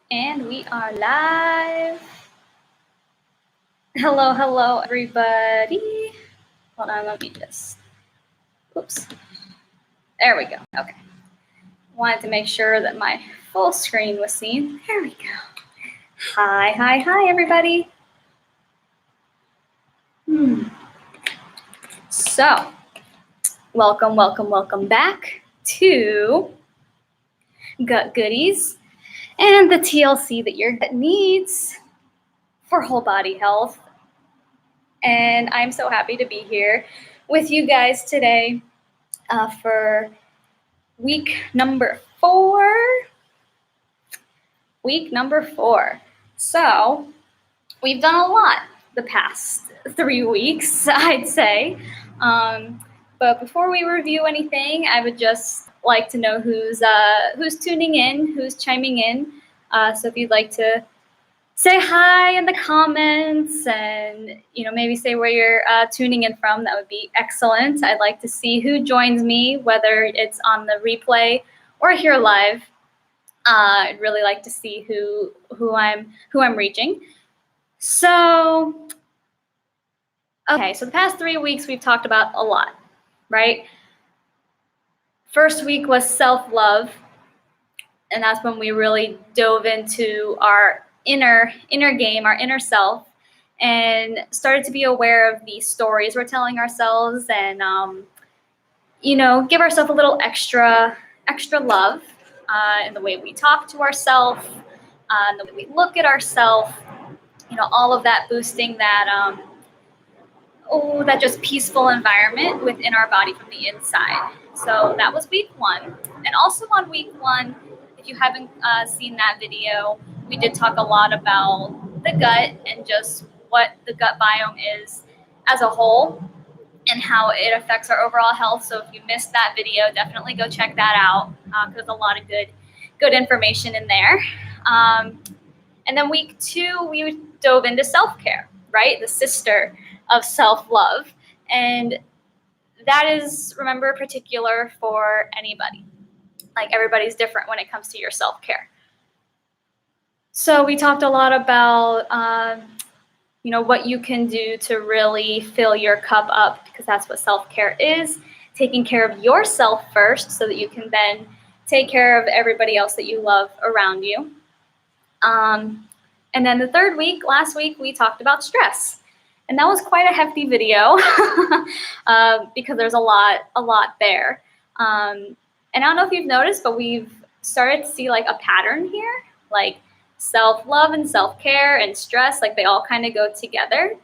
And we are live. Hello, everybody. Hold on, let me just, oops. There we go, okay. Wanted to make sure that my full screen was seen. There we go. Hi, everybody. So, welcome back to Gut Goodies and the TLC that your gut needs for whole body health. And I'm so happy to be here with you guys today for week number 4. So we've done a lot the past 3 weeks, I'd say. But before we review anything, I would just like to know who's tuning in, who's chiming in. So if you'd like to say hi in the comments and, maybe say where you're tuning in from, that would be excellent. I'd like to see who joins me, whether it's on the replay or here live. I'd really like to see who I'm reaching. So, okay, so the past 3 weeks we've talked about a lot, right? First week was self-love, and that's when we really dove into our inner game, our inner self, and started to be aware of the stories we're telling ourselves, and give ourselves a little extra love in the way we talk to ourselves, in the way we look at ourselves, all of that, boosting that that just peaceful environment within our body from the inside. So that was week 1. And also on week 1, if you haven't seen that video, we did talk a lot about the gut and just what the gut biome is as a whole and how it affects our overall health. So if you missed that video, definitely go check that out because there's a lot of good information in there. And then week 2, we dove into self-care, right? The sister of self-love. And that is, remember, particular for anybody. Like, everybody's different when it comes to your self-care. So we talked a lot about, what you can do to really fill your cup up, because that's what self-care is, taking care of yourself first so that you can then take care of everybody else that you love around you. And then the third week, last week, we talked about stress. And that was quite a hefty video because there's a lot there. And I don't know if you've noticed, but we've started to see like a pattern here, like self-love and self-care and stress, like they all kind of go together.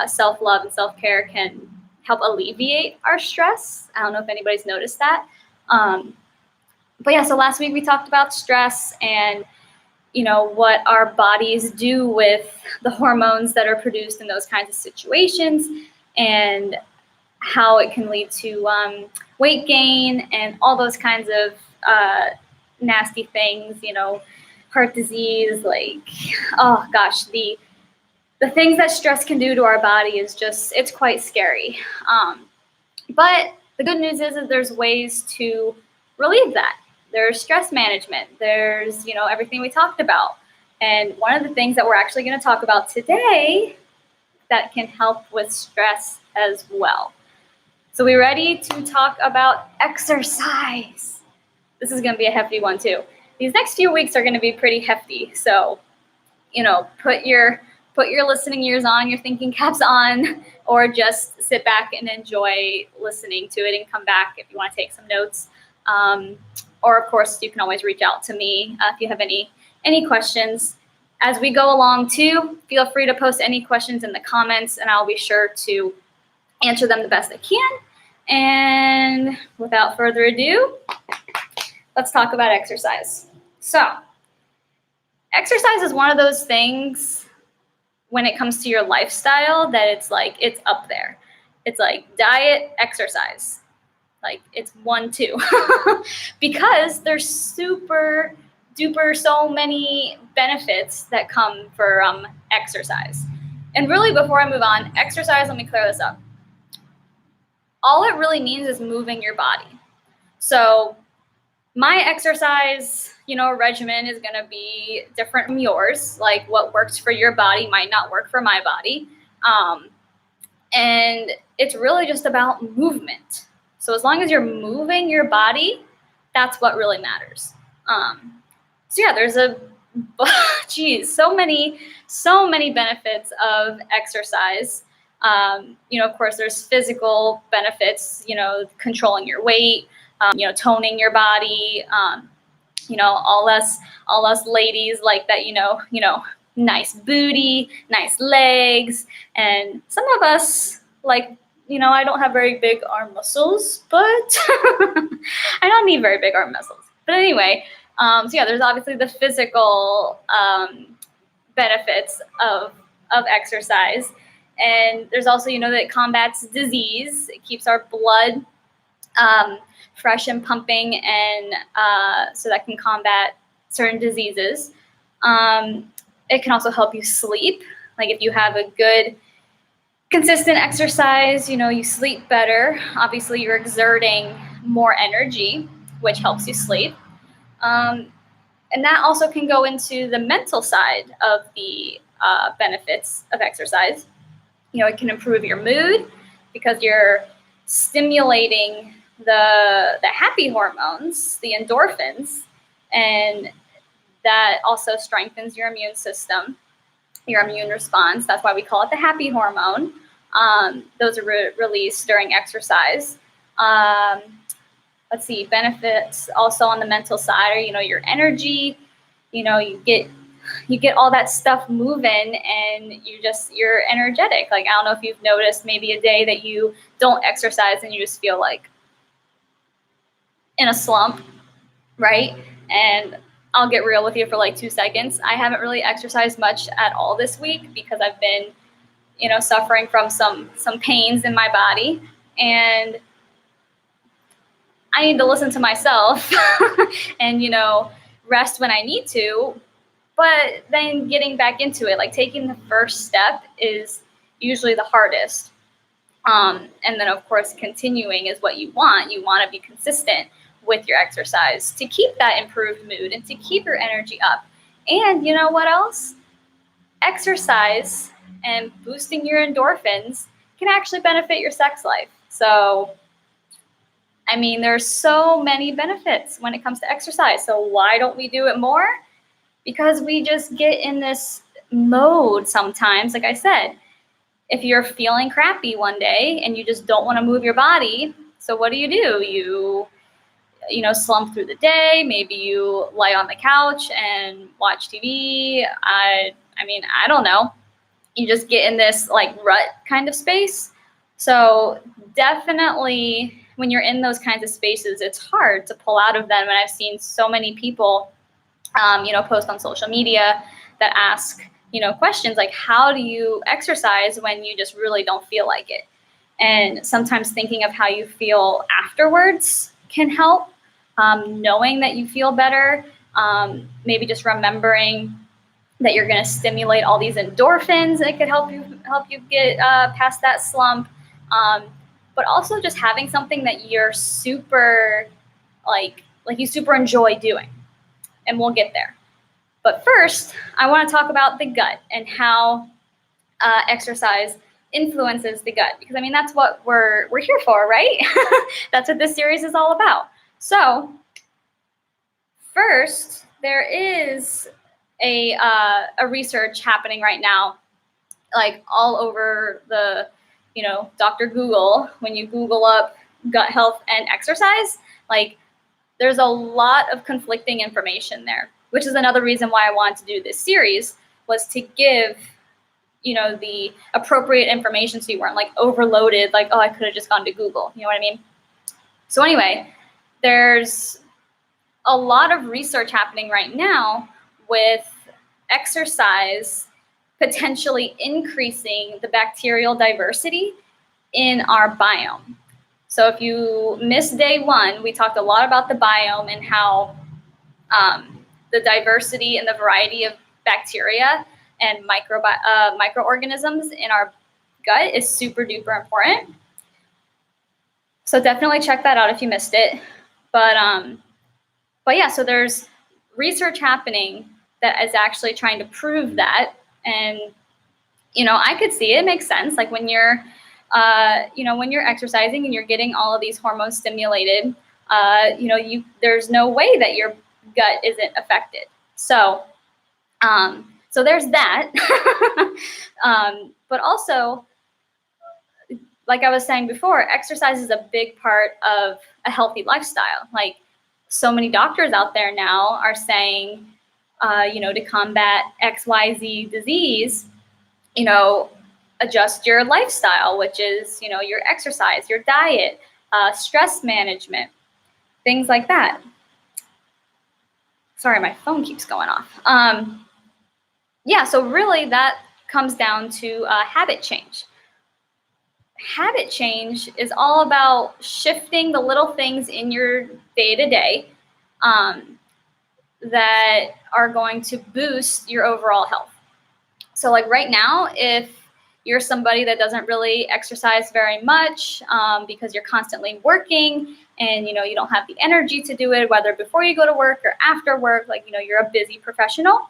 Self-love and self-care can help alleviate our stress. I don't know if anybody's noticed that. But yeah, so last week we talked about stress and what our bodies do with the hormones that are produced in those kinds of situations and how it can lead to weight gain and all those kinds of nasty things, heart disease, like, oh gosh, the things that stress can do to our body is just, it's quite scary. But the good news is that there's ways to relieve that. There's stress management. There's, everything we talked about. And one of the things that we're actually going to talk about today that can help with stress as well. So we ready to talk about exercise? This is going to be a hefty one too. These next few weeks are going to be pretty hefty. So, put your listening ears on, your thinking caps on, or just sit back and enjoy listening to it and come back if you want to take some notes. Or, of course, you can always reach out to me if you have any questions. As we go along, too, feel free to post any questions in the comments, and I'll be sure to answer them the best I can. And without further ado, let's talk about exercise. So, exercise is one of those things when it comes to your lifestyle that it's up there. It's like diet, exercise. Like, it's 1-2 because there's super duper so many benefits that come from exercise. And really, before I move on, exercise, let me clear this up. All it really means is moving your body. So My exercise, regimen is going to be different from yours. Like what works for your body might not work for my body. And it's really just about movement. So as long as you're moving your body, that's what really matters. So yeah, there's so many benefits of exercise. Of course, there's physical benefits, controlling your weight, toning your body. All us ladies like that, nice booty, nice legs, and some of us like, I don't have very big arm muscles, but I don't need very big arm muscles. But anyway, so yeah, there's obviously the physical benefits of exercise, and there's also, that it combats disease. It keeps our blood fresh and pumping, and so that can combat certain diseases. It can also help you sleep. Like if you have a good, consistent exercise, you sleep better. Obviously, you're exerting more energy, which helps you sleep. And that also can go into the mental side of the benefits of exercise. It can improve your mood because you're stimulating the happy hormones, the endorphins, and that also strengthens your immune system, your immune response. That's why we call it the happy hormone. Those are released during exercise. Let's see, benefits also on the mental side are, your energy, you get all that stuff moving, and you're energetic. Like, I don't know if you've noticed maybe a day that you don't exercise and you just feel like in a slump, right? And I'll get real with you for like 2 seconds. I haven't really exercised much at all this week because I've been, suffering from some pains in my body, and I need to listen to myself and, rest when I need to. But then getting back into it, like taking the first step is usually the hardest. And then, of course, continuing is what you want. You want to be consistent with your exercise to keep that improved mood and to keep your energy up. And you know what else? Exercise and boosting your endorphins can actually benefit your sex life. So, I mean, there's so many benefits when it comes to exercise. So why don't we do it more? Because we just get in this mode sometimes. Like I said, if you're feeling crappy one day and you just don't want to move your body, so what do? You slump through the day. Maybe you lie on the couch and watch TV. I mean, I don't know. You just get in this like rut kind of space. So definitely when you're in those kinds of spaces, it's hard to pull out of them. And I've seen so many people, post on social media that ask, questions like, how do you exercise when you just really don't feel like it? And sometimes thinking of how you feel afterwards can help. Knowing that you feel better, maybe just remembering that you're going to stimulate all these endorphins that could help you get past that slump. But also just having something that you're super like you super enjoy doing, and we'll get there. But first, I want to talk about the gut and how exercise influences the gut, because I mean that's what we're here for, right? That's what this series is all about. So first, there is a research happening right now, like all over the, Dr. Google. When you Google up gut health and exercise, like there's a lot of conflicting information there, which is another reason why I wanted to do this series, was to give, the appropriate information so you weren't like overloaded, like, oh, I could have just gone to Google. You know what I mean? So anyway, there's a lot of research happening right now with exercise potentially increasing the bacterial diversity in our biome. So if you missed day one, we talked a lot about the biome and how the diversity and the variety of bacteria and microorganisms in our gut is super duper important. So definitely check that out if you missed it. But But yeah, so there's research happening that is actually trying to prove that. And, I could see it makes sense. Like when you're, when you're exercising and you're getting all of these hormones stimulated, there's no way that your gut isn't affected. So, so there's that. But also, like I was saying before, exercise is a big part of a healthy lifestyle. Like so many doctors out there now are saying, to combat XYZ disease, adjust your lifestyle, which is, your exercise, your diet, stress management, things like that. Sorry, my phone keeps going off. Yeah, so really that comes down to habit change. Habit change is all about shifting the little things in your day-to-day that are going to boost your overall health. So like right now, if you're somebody that doesn't really exercise very much because you're constantly working and you don't have the energy to do it, whether before you go to work or after work, like you're a busy professional,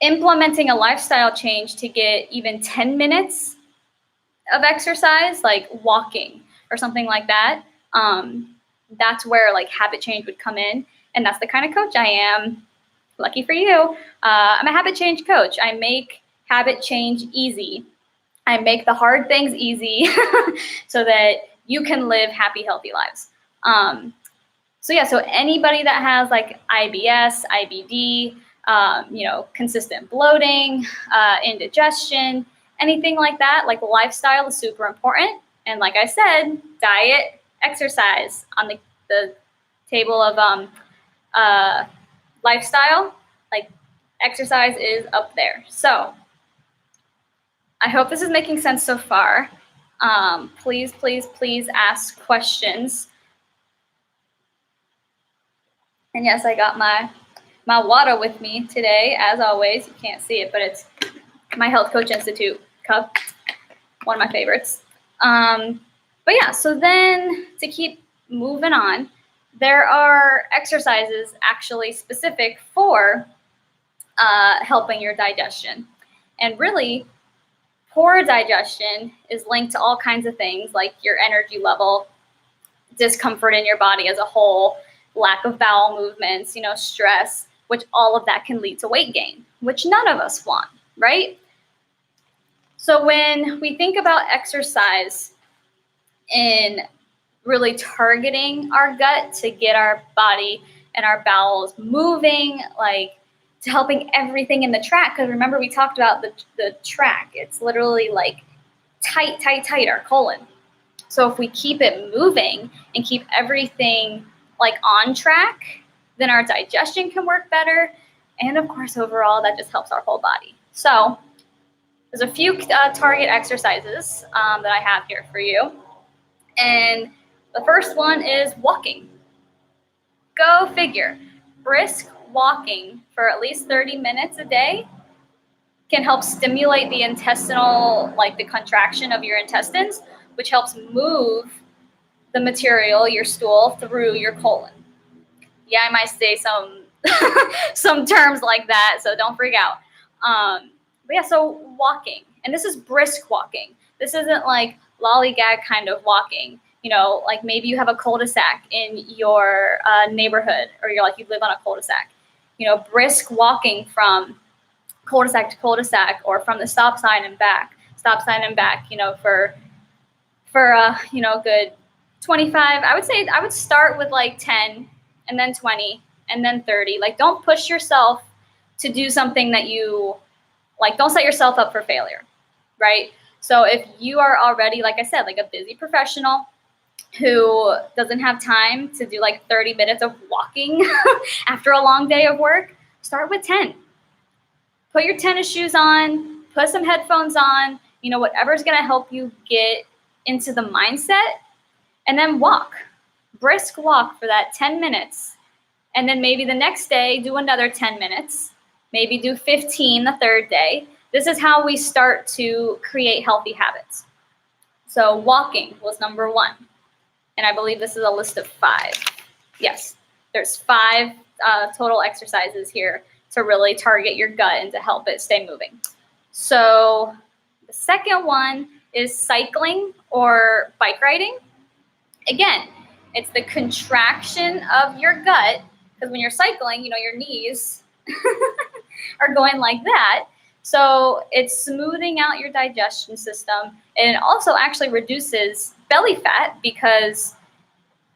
implementing a lifestyle change to get even 10 minutes of exercise, like walking or something like that, that's where like habit change would come in. And that's the kind of coach I am. Lucky for you. I'm a habit change coach. I make habit change easy. I make the hard things easy so that you can live happy, healthy lives. So anybody that has like IBS, IBD, consistent bloating, indigestion, anything like that, like lifestyle is super important. And like I said, diet, exercise on the table of lifestyle, like exercise is up there. So I hope this is making sense so far. Please, please, please ask questions. And yes, I got my water with me today, as always. You can't see it, but it's my Health Coach Institute cup, one of my favorites. But yeah, so then to keep moving on, there are exercises actually specific for helping your digestion. And really, poor digestion is linked to all kinds of things like your energy level, discomfort in your body as a whole, lack of bowel movements, stress, which all of that can lead to weight gain, which none of us want, right? So when we think about exercise in really targeting our gut to get our body and our bowels moving, like to helping everything in the tract, because remember we talked about the tract. It's literally like tight, our colon. So if we keep it moving and keep everything like on track, then our digestion can work better. And of course, overall, that just helps our whole body. So there's a few target exercises that I have here for you. And the first one is walking. Go figure. Brisk walking for at least 30 minutes a day can help stimulate the intestinal, like the contraction of your intestines, which helps move the material, your stool, through your colon. Yeah, I might say some some terms like that, so don't freak out. But yeah, so walking, and this is brisk walking. This isn't like lollygag kind of walking. Like maybe you have a cul-de-sac in your neighborhood, or you live on a cul-de-sac. Brisk walking from cul-de-sac to cul-de-sac, or from the stop sign and back. For a good 25. I would start with like 10, and then 20, and then 30. Like, don't push yourself to do something that you like. Don't set yourself up for failure, right? So if you are already, like I said, like a busy professional who doesn't have time to do like 30 minutes of walking after a long day of work, start with 10. Put your tennis shoes on, put some headphones on, whatever's going to help you get into the mindset, and then walk. Brisk walk for that 10 minutes. And then maybe the next day, do another 10 minutes. Maybe do 15 the third day. This is how we start to create healthy habits. So walking was number 1. And I believe this is a list of 5. Yes. There's 5 total exercises here to really target your gut and to help it stay moving. So the second one is cycling or bike riding. Again, it's the contraction of your gut, because when you're cycling, your knees are going like that. So it's smoothing out your digestion system, and it also actually reduces belly fat because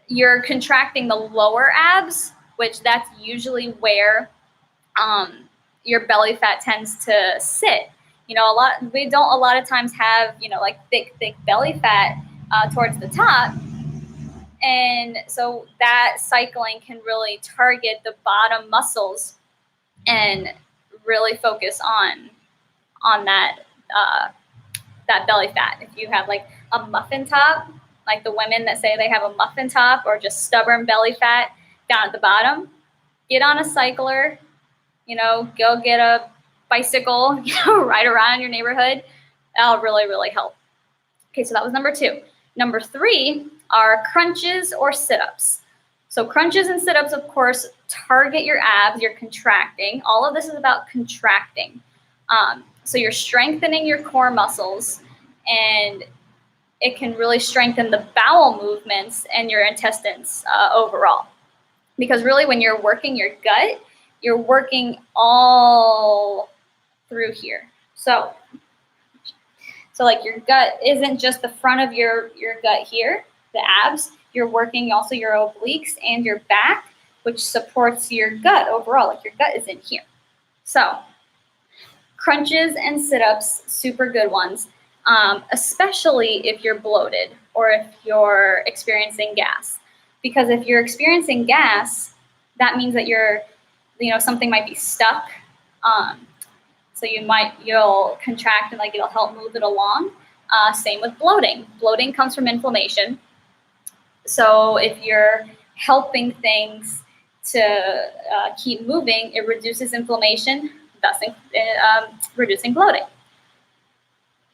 you're contracting the lower abs, which that's usually where your belly fat tends to sit. We don't a lot of times have, like thick belly fat towards the top. And so that cycling can really target the bottom muscles and really focus on that that belly fat. If you have like a muffin top, like the women that say they have a muffin top or just stubborn belly fat down at the bottom, get on a cycler, go get a bicycle, ride around your neighborhood. That'll really, really help. Okay, so that was number 2. Number 3 are crunches or sit-ups. So crunches and sit-ups, of course, target your abs, you're contracting. All of this is about contracting. So you're strengthening your core muscles, and it can really strengthen the bowel movements and your intestines overall. Because really when you're working your gut, you're working all through here. So like your gut isn't just the front of your gut here, the abs. You're working also your obliques and your back, which supports your gut overall. Like your gut is in here. So crunches and sit-ups, super good ones, especially if you're bloated or if you're experiencing gas. Because if you're experiencing gas, that means that something might be stuck. So you'll contract and it'll help move it along. Same with bloating. Bloating comes from inflammation. So if you're helping things to keep moving, it reduces inflammation, thus reducing bloating.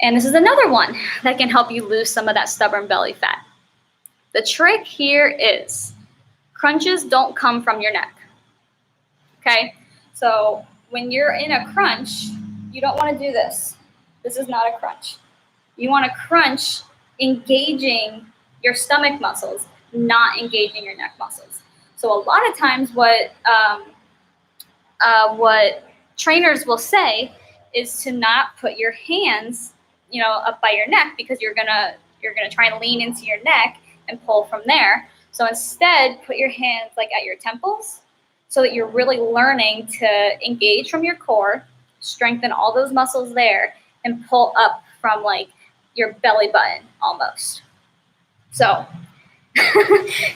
And this is another one that can help you lose some of that stubborn belly fat. The trick here is crunches don't come from your neck. Okay? So when you're in a crunch, you don't want to do this. This is not a crunch. You want to crunch engaging your stomach muscles, not engaging your neck muscles. So a lot of times what trainers will say is to not put your hands, up by your neck, because you're gonna try and lean into your neck and pull from there. So instead, put your hands at your temples, so that you're really learning to engage from your core, strengthen all those muscles there, and pull up from your belly button almost. So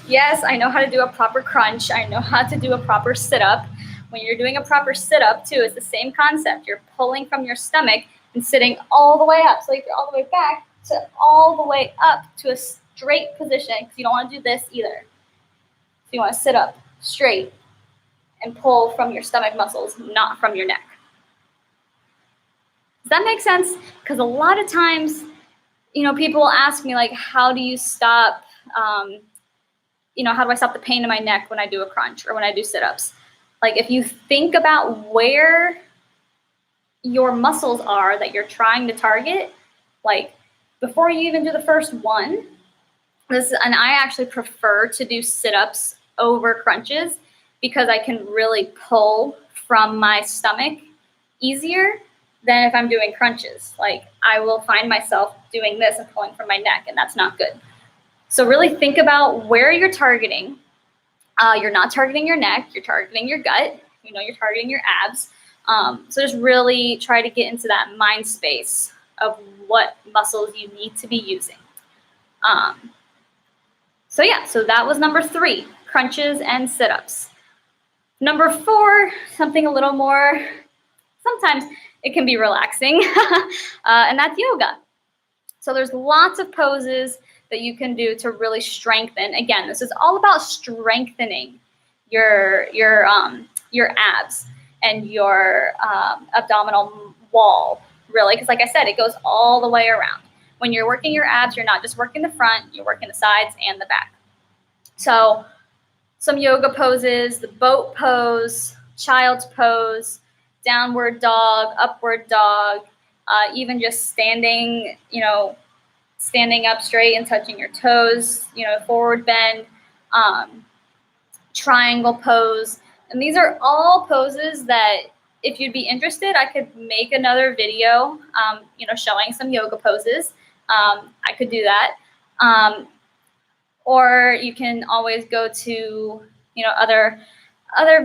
yes, I know how to do a proper crunch. I know how to do a proper sit-up. When you're doing a proper sit-up too, it's the same concept. You're pulling from your stomach and sitting all the way up. So you're all the way back to all the way up to a straight position, because you don't want to do this either. So you want to sit up straight and pull from your stomach muscles, not from your neck. Does that make sense? Because a lot of times, people will ask me how do you stop, how do I stop the pain in my neck when I do a crunch or when I do sit-ups? If you think about where your muscles are that you're trying to target, before you even do the first one, and I actually prefer to do sit-ups over crunches, because I can really pull from my stomach easier than if I'm doing crunches. I will find myself doing this and pulling from my neck, and that's not good. So really think about where you're targeting. You're not targeting your neck, you're targeting your gut, you're targeting your abs. So just really try to get into that mind space of what muscles you need to be using. So that was number 3, crunches and sit-ups. Number 4, something a little more, sometimes it can be relaxing, and that's yoga. So there's lots of poses that you can do to really strengthen. Again, this is all about strengthening your abs and your abdominal wall, really, because like I said, it goes all the way around. When you're working your abs, you're not just working the front, you're working the sides and the back. So some yoga poses, the boat pose, child's pose, downward dog, upward dog, even just standing, standing up straight and touching your toes, forward bend, triangle pose. And these are all poses that, if you'd be interested, I could make another video, showing some yoga poses. I could do that. Or you can always go to, other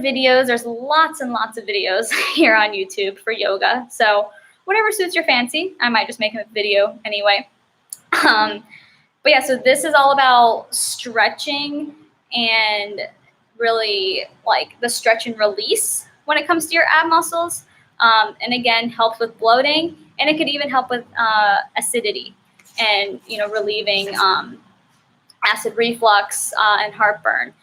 videos. There's lots and lots of videos here on YouTube for yoga. So whatever suits your fancy. I might just make a video anyway. But yeah, so this is all about stretching and really like the stretch and release when it comes to your ab muscles. And again, helps with bloating, and it could even help with acidity and, relieving acid reflux and heartburn,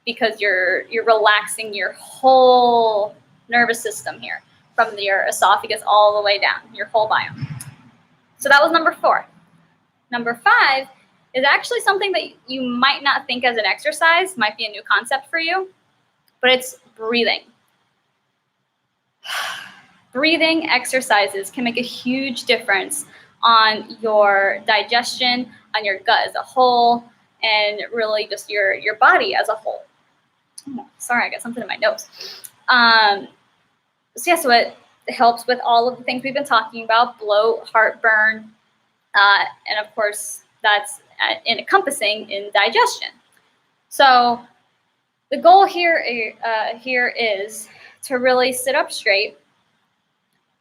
because you're relaxing your whole nervous system here, from your esophagus all the way down, your whole biome. So that was number 4. Number 5 is actually something that you might not think as an exercise, might be a new concept for you, but it's breathing. Breathing exercises can make a huge difference on your digestion, on your gut as a whole, and really just your body as a whole. Oh, sorry, I got something in my nose. So it helps with all of the things we've been talking about: bloat, heartburn, and of course that's encompassing in digestion. So the goal here is to really sit up straight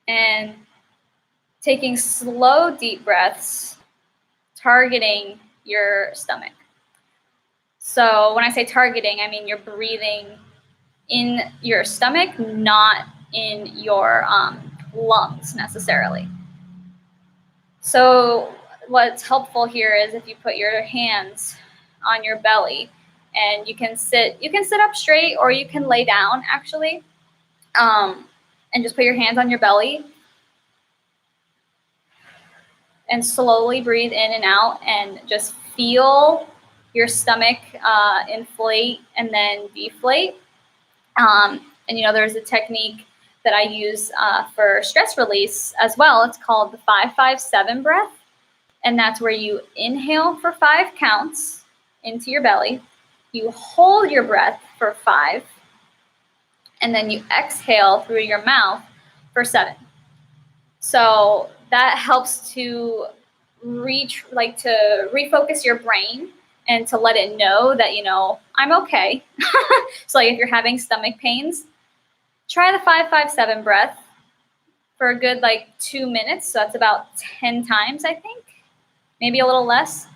and taking slow, deep breaths, targeting your stomach. So when I say targeting, I mean you're breathing in your stomach, not in your lungs necessarily. So what's helpful here is if you put your hands on your belly, and you can sit up straight, or you can lay down actually, and just put your hands on your belly and slowly breathe in and out, and just feel your stomach inflate and then deflate. And there's a technique that I use for stress release as well. It's called the 5-5-7 breath. And that's where you inhale for 5 counts into your belly. You hold your breath for 5. And then you exhale through your mouth for 7. So that helps to refocus your brain and to let it know that, I'm okay. So if you're having stomach pains, try the 5-5-7 breath for a good 2 minutes. So that's about 10 times, I think, maybe a little less.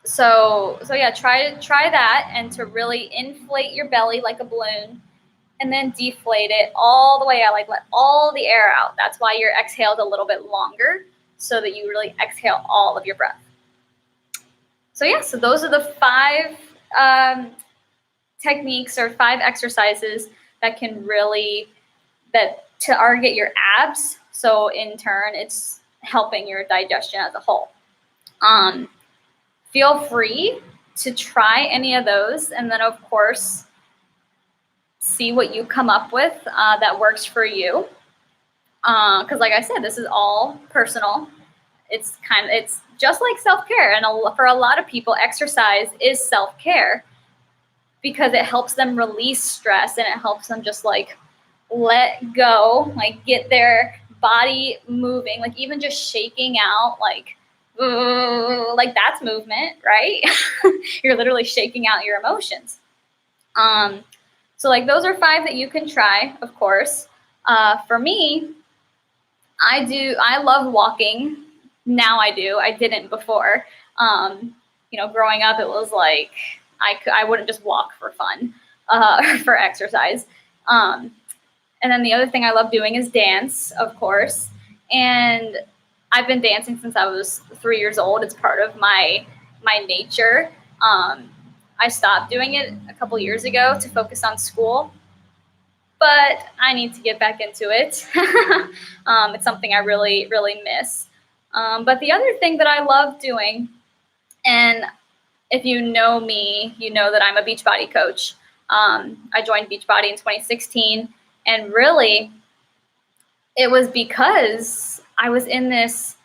So yeah, try that, and to really inflate your belly like a balloon, and then deflate it all the way out, let all the air out. That's why your exhale is a little bit longer, so that you really exhale all of your breath. So yeah, so those are the 5 techniques or 5 exercises that can really target your abs. So in turn, it's helping your digestion as a whole. Feel free to try any of those, and then of course see what you come up with that works for you. Because like I said, this is all personal. It's just like self-care, and for a lot of people, exercise is self-care, because it helps them release stress, and it helps them just let go, get their body moving, even just shaking out, that's movement, right? You're literally shaking out your emotions. So those are 5 that you can try, of course. For me, I love walking. Now I do. I didn't before. Growing up, it was I wouldn't just walk for fun, for exercise. And then the other thing I love doing is dance, of course. And I've been dancing since I was 3 years old. It's part of my nature. I stopped doing it a couple years ago to focus on school, but I need to get back into it. It's something I really, really miss. But the other thing that I love doing, and if you know me, you know that I'm a Beachbody coach. I joined Beachbody in 2016, and really, it was because I was in this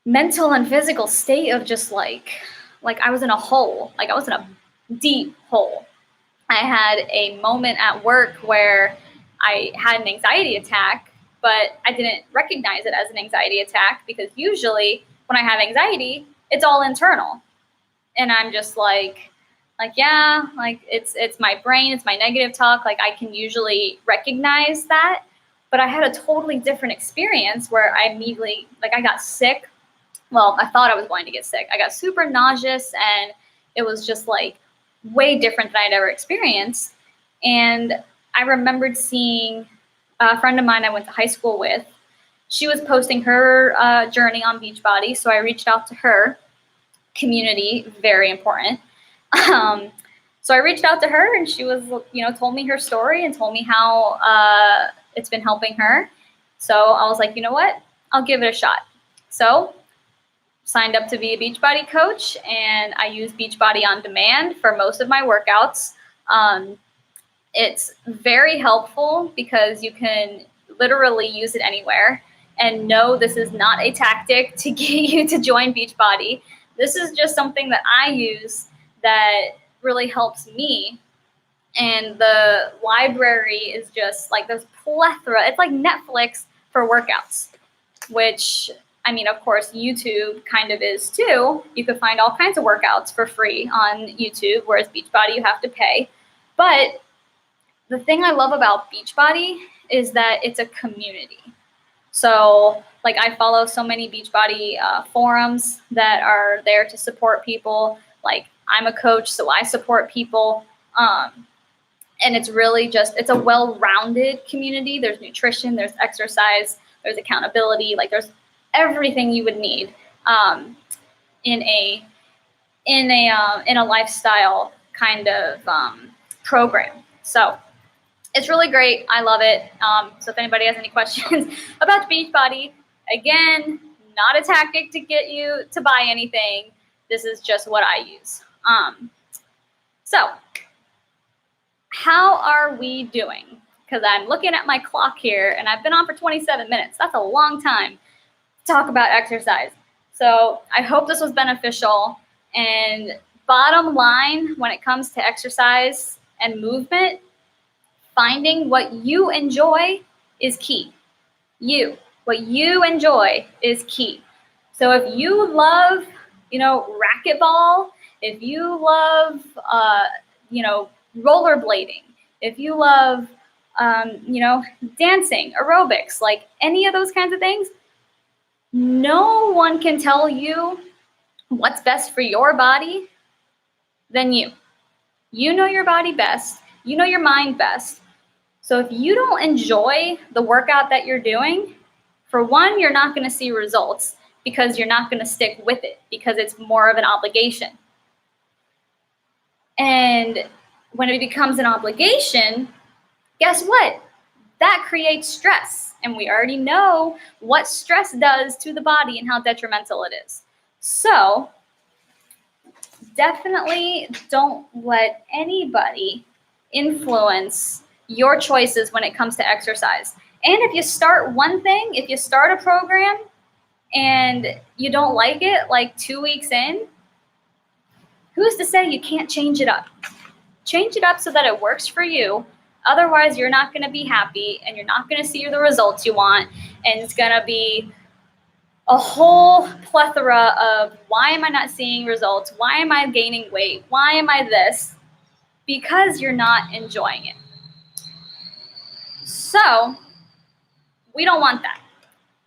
mental and physical state of just like I was in a hole, like I was in a deep hole. I had a moment at work where I had an anxiety attack, but I didn't recognize it as an anxiety attack because usually when I have anxiety, it's all internal. And I'm just yeah, like it's my brain, it's my negative talk. Like I can usually recognize that, but I had a totally different experience where I immediately, like I got sick. Well, I thought I was going to get sick. I got super nauseous, and it was just like way different than I'd ever experienced. And I remembered seeing a friend of mine I went to high school with. She was posting her journey on Beachbody, so I reached out to her. Community, very important. So I reached out to her, and she was, told me her story and told me how it's been helping her. So I was like, you know what? I'll give it a shot. So signed up to be a Beachbody coach, and I use Beachbody on demand for most of my workouts. It's very helpful because you can literally use it anywhere. And no, this is not a tactic to get you to join Beachbody. This is just something that I use that really helps me. And the library is just like there's plethora. It's like Netflix for workouts, which, I mean, of course, YouTube kind of is too. You could find all kinds of workouts for free on YouTube, whereas Beachbody you have to pay. But the thing I love about Beachbody is that it's a community. So, like, I follow so many Beachbody forums that are there to support people. Like, I'm a coach, so I support people. And it's really just, it's a well-rounded community. There's nutrition, there's exercise, there's accountability. Like, there's everything you would need in a lifestyle kind of program. So it's really great. I love it. So if anybody has any questions about Beachbody, again, not a tactic to get you to buy anything. This is just what I use. So how are we doing? Because I'm looking at my clock here, and I've been on for 27 minutes. That's a long time to talk about exercise. So I hope this was beneficial. And bottom line, when it comes to exercise and movement, finding what you enjoy is key. What you enjoy is key. So if you love, racquetball, if you love, rollerblading, if you love, dancing, aerobics, like any of those kinds of things, no one can tell you what's best for your body than you. You know your body best. You know your mind best. So if you don't enjoy the workout that you're doing, for one, you're not going to see results because you're not going to stick with it because it's more of an obligation. And when it becomes an obligation, guess what? That creates stress. And we already know what stress does to the body and how detrimental it is. So definitely don't let anybody influence your choices when it comes to exercise. And if you start one thing, if you start a program and you don't like it like 2 weeks in, who's to say you can't change it up? Change it up so that it works for you. Otherwise, you're not going to be happy and you're not going to see the results you want. And it's going to be a whole plethora of why am I not seeing results? Why am I gaining weight? Why am I this? Because you're not enjoying it. So we don't want that.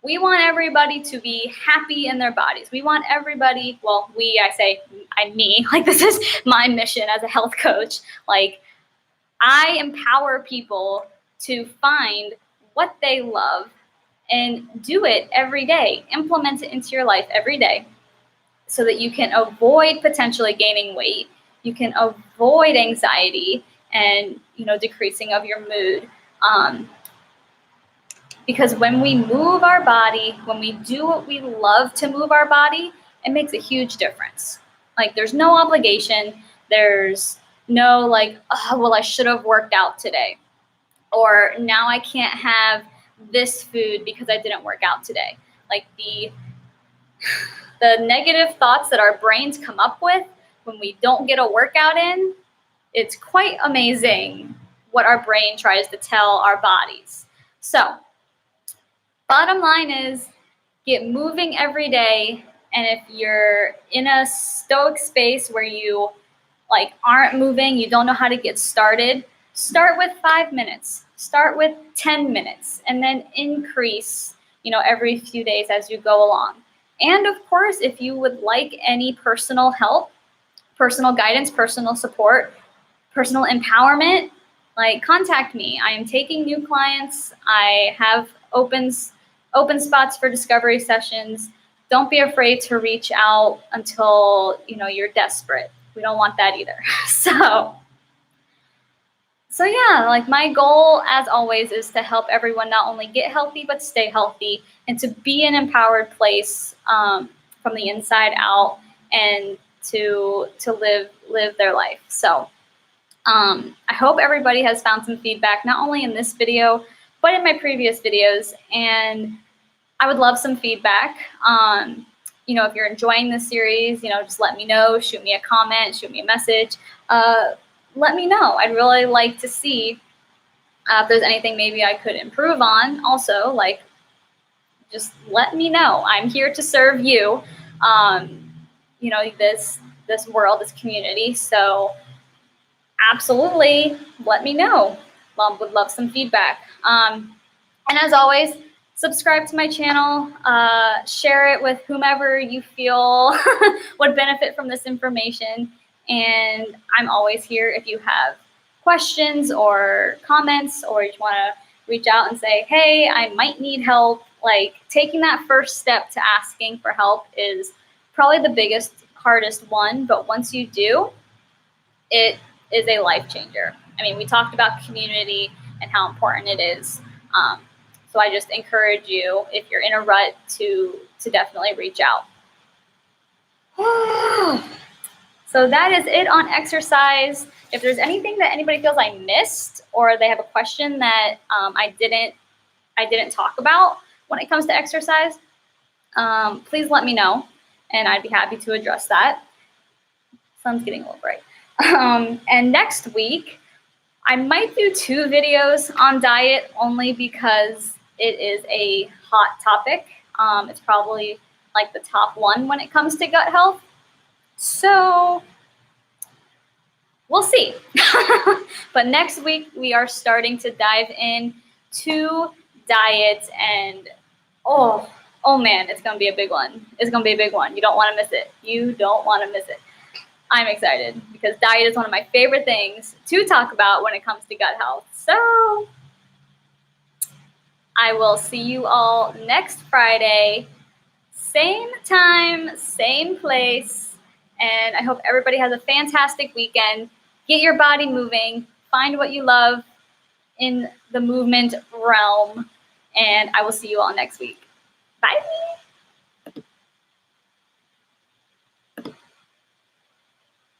We want everybody to be happy in their bodies. We want everybody, well, me, like this is my mission as a health coach. Like I empower people to find what they love and do it every day. Implement it into your life every day so that you can avoid potentially gaining weight. You can avoid anxiety and, decreasing of your mood. Because when we move our body, when we do what we love to move our body, it makes a huge difference. Like there's no obligation. There's no like, oh, well, I should have worked out today. Or now I can't have this food because I didn't work out today. Like the negative thoughts that our brains come up with when we don't get a workout in, it's quite amazing what our brain tries to tell our bodies. So, bottom line is get moving every day. And if you're in a stoic space where you like aren't moving, you don't know how to get started, start with 5 minutes, start with 10 minutes, and then increase, every few days as you go along. And of course, if you would like any personal help, personal guidance, personal support, personal empowerment, like contact me. I am taking new clients. I have open spots for discovery sessions. Don't be afraid to reach out until, you're desperate. We don't want that either. So yeah, like my goal as always is to help everyone not only get healthy, but stay healthy and to be an empowered place from the inside out and to live their life. So I hope everybody has found some feedback, not only in this video, but in my previous videos. And I would love some feedback. If you're enjoying this series, just let me know, shoot me a comment, shoot me a message. Let me know. I'd really like to see if there's anything maybe I could improve on. Also, like, just let me know. I'm here to serve you, this world, this community. So absolutely, let me know. Would love some feedback. And as always, subscribe to my channel, share it with whomever you feel would benefit from this information. And I'm always here if you have questions or comments, or you want to reach out and say, hey, I might need help. Like taking that first step to asking for help is probably the biggest, hardest one. But once you do, it is a life changer. I mean, we talked about community and how important it is. So I just encourage you, if you're in a rut, to definitely reach out. So that is it on exercise. If there's anything that anybody feels I missed, or they have a question that I didn't talk about when it comes to exercise, please let me know, and I'd be happy to address that. Sun's getting a little bright. And next week, I might do 2 videos on diet, only because it is a hot topic. It's probably like the top 1 when it comes to gut health. So we'll see. But next week, we are starting to dive into diet, and oh man, it's going to be a big one. It's going to be a big one. You don't want to miss it. You don't want to miss it. I'm excited because diet is one of my favorite things to talk about when it comes to gut health. So I will see you all next Friday, same time, same place. And I hope everybody has a fantastic weekend. Get your body moving. Find what you love in the movement realm. And I will see you all next week. Bye.